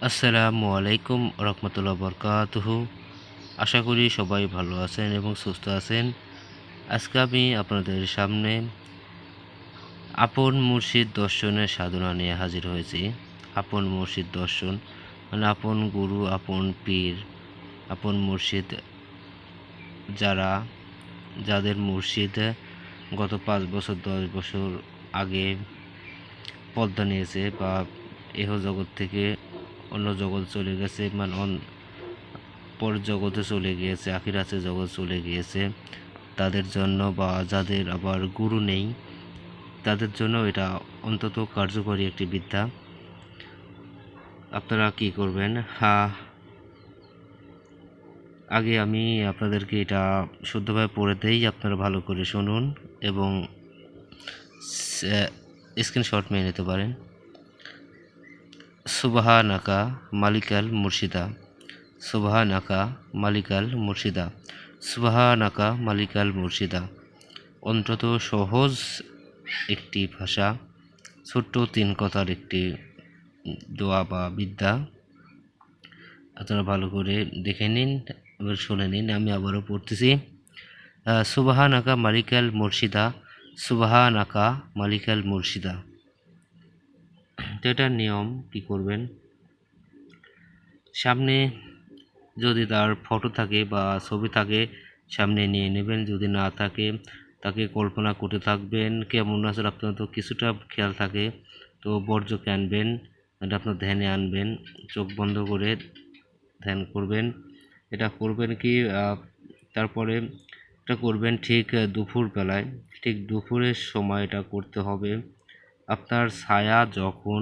আসসালামু আলাইকুম রহমতুল্লাহ বরকাতুহু। আশা করি সবাই ভালো আছেন এবং সুস্থ আছেন। আজকে আমি আপনাদের সামনে আপন মুর্শিদ দর্শনের সাধনা নিয়ে হাজির হয়েছি। আপন মুর্শিদ দর্শন মানে আপন গুরু, আপন পীর, আপন মুর্শিদ, যাদের মুর্শিদ গত 5 বছর 10 বছর আগে পদ্মা নিয়েছে বা এহ জগৎ থেকে অন্য জগৎ চলে গেছে, মানে পর জগতে চলে গিয়েছে, আখিরাতে জগৎ চলে গিয়েছে, তাদের জন্য বা যাদের আবার গুরু নেই তাদের জন্য এটা অন্তত কার্যকরী একটি বিদ্যা। আপনারা কি করবেন? আগে আমি আপনাদেরকে এটা শুদ্ধভাবে পড়ে দেই, আপনারা ভালো করে শুনুন এবং স্ক্রিনশট নিয়ে নিতে পারেন। সুবহানাকা মালিকাল মুর্শিদা, সুবহানাকা মালিকাল মুর্শিদা, সুবহানাকা মালিকাল মুর্শিদা। অন্তত সহজ একটি ভাষা, ছোট্ট 3 কথার একটি দোয়া বা বিদ্যা। আপনারা ভালো করে দেখে নিন, এবার শুনে নিন। আমি আবারও পড়তেছি। সুবহানাকা মালিকাল মুর্শিদা, সুবহানাকা মালিকাল মুর্শিদা। তো এটার নিয়ম কি করবেন? সামনে যদি তার ফটো থাকে বা ছবি থাকে সামনে নিয়ে নেবেন, যদি না থাকে তাকে কল্পনা করতে থাকবেন কেমন আসলে আপনার তো কিছুটা খেয়াল থাকে, তো বর্জ্যকে আনবেন, এটা আপনার ধ্যানে আনবেন, চোখ বন্ধ করে ধ্যান করবেন। এটা করবেন কি তারপরে এটা করবেন ঠিক দুপুর বেলায়, ঠিক দুপুরের সময় এটা করতে হবে। আপনার ছায়া যখন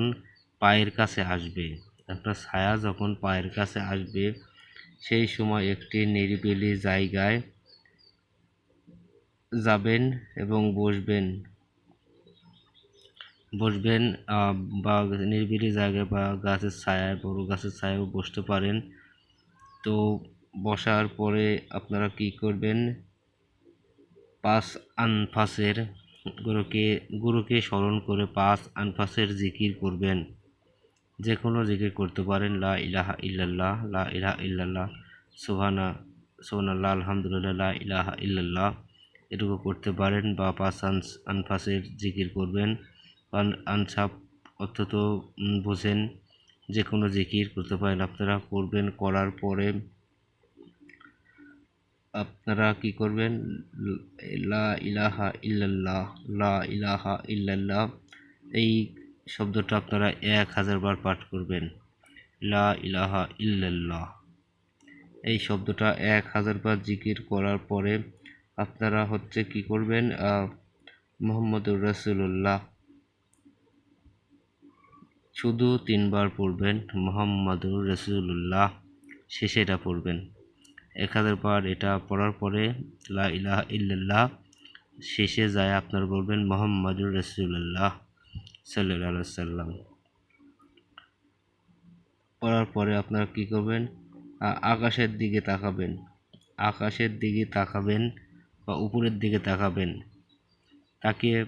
পায়ের কাছে আসবে, আপনার ছায়া যখন পায়ের কাছে আসবে সেই সময় একটি নিরিবিলি জায়গায় যাবেন এবং বসবেন বা নিরিবিলি জায়গায় বা গাছের ছায়ায়, বড় গাছের ছায়াও বসতে পারেন। তো বসার পরে আপনারা কি করবেন? 5 আনফাসের গুরুকে স্মরণ করে 5 আনফাসের জিকির করবেন। যে কোনো জিকির করতে পারেন, লা ইলাহা ইল্লাল্লাহ, লা ইলাহা ইল্লাল্লাহ, সুবহানাল্লাহ, আলহামদুলিল্লাহ, লা ইলাহা ইল্লাল্লাহ, এটুকু করতে পারেন। বা 5 আনফাসের জিকির করবেন। আনসাপ অর্থ তো বোঝেন, যে কোনো জিকির করতে পারেন, আপনারা করবেন। করার পরে আপনারা কি করবেন? লা ইলাহা ইল্লাল্লাহ, লা ইলাহা ইল্লাল্লাহ, এই শব্দটা আপনারা 1000 বার পাঠ করবেন। লা ইলাহা ইল্লাল্লাহ, এই শব্দটা 1000 বার জিকির করার পরে আপনারা কি করবেন? মুহাম্মদুর রাসূলুল্লাহ শুধু 3 বার পড়বেন, মুহাম্মদুর রাসূলুল্লাহ শেষে এটা পড়বেন। 1000 বার এটা পড়ার পরে লা ইলাহা ইল্লাল্লাহ শেষে যায় আপনারা বলবেন মুহাম্মদুর রাসূলুল্লাহ সাল্লাল্লাহু আলাইহি ওয়াসাল্লাম। পড়ার পরে আপনারা কি করবেন? আকাশের দিকে তাকাবেন, আকাশের দিকে তাকাবেন বা উপরের দিকে তাকাবেন। তাকিয়ে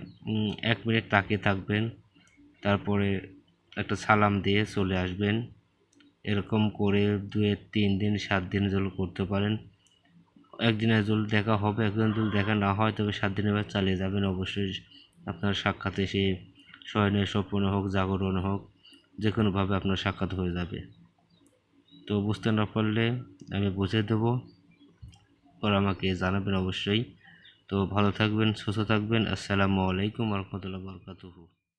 1 মিনিট তাকিয়ে থাকবেন, তারপরে একটা সালাম দিয়ে চলে আসবেন। এরকম করে 2-3 দিন 7 দিন যদি করতে পারেন, একদিনের যদি দেখা হবে, একদিন যদি দেখা না হয় তবে 7 দিনের বার চালিয়ে যাবেন। অবশ্যই আপনার সাক্ষাতে সে শয়নে স্বপ্নে হোক, জাগরণ হোক, যে কোনোভাবে আপনার সাক্ষাৎ হয়ে যাবে। তো বুঝতে না পারলে আমি বুঝিয়ে দেবো, পর আমাকে জানাবেন অবশ্যই। তো ভালো থাকবেন, সুস্থ থাকবেন। আসসালামু আলাইকুম ওয়া রাহমাতুল্লাহি ওয়া বারাকাতুহু।